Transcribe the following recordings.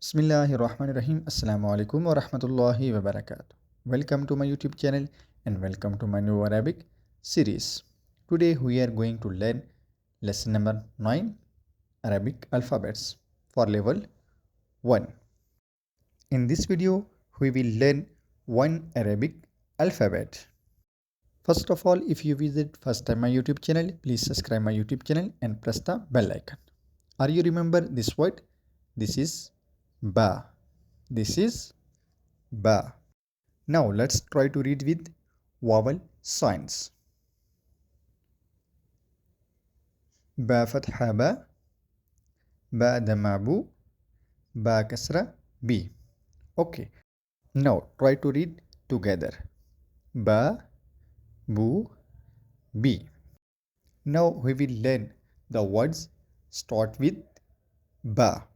Bismillahirrahmanirrahim. Assalamu alaikum wa rahmatullahi wa barakatuh. Welcome to my YouTube channel and welcome to my new Arabic series. Today we are going to learn lesson number 9 Arabic alphabets for level 1. In this video we will learn one Arabic alphabet. First of all, if you visit first time my YouTube channel, please subscribe my YouTube channel and press the bell icon. Are you remember this word? This is ba. This is ba. Now let's try to read with vowel signs. Ba fatha ba, ba dhamma bu, ba kasra b. Okay. Now try to read together. Ba, bu, b. Now we will learn the words start with ba.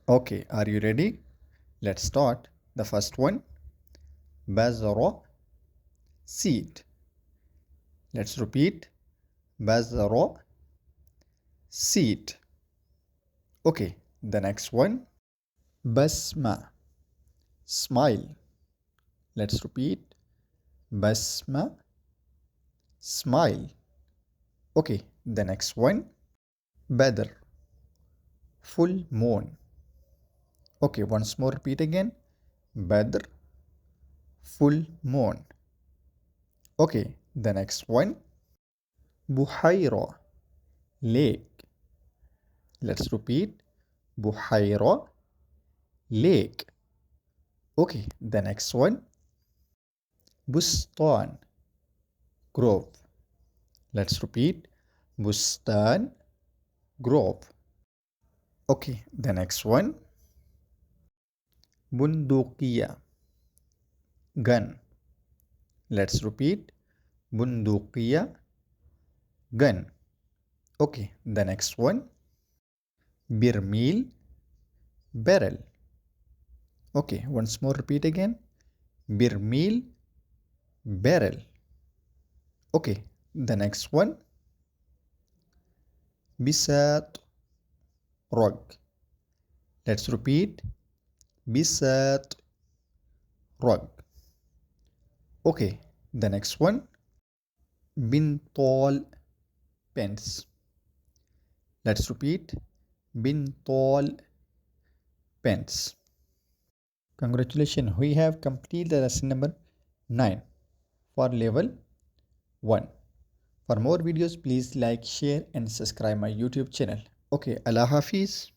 Okay, are you ready? Let's start. The first one, bazara, seed. Let's repeat. Bazara, seed. Okay, the next one, basma, smile. Let's repeat. Basma, smile. Okay, the next one, badr, full moon. Okay, once more repeat again. Badr, full moon. Okay, the next one, buhaira, lake. Let's repeat. Buhaira, lake. Okay, the next one, bustan, grove. Let's repeat. Bustan, grove. Okay, the next one, bundukiya, gun. Let's repeat. Bundukiya, gun. Okay, the next one, birmil, barrel. Okay, once more repeat again. Birmil, barrel. Okay, the next one, bisat, rug. Let's repeat. Bisat, rug. Okay, the next one, bintol, pens. Let's repeat. Bintol, pens. Congratulations, we have completed the lesson number 9 for level 1. For more videos, please like, share and subscribe my YouTube channel. Okay, Allah Hafiz.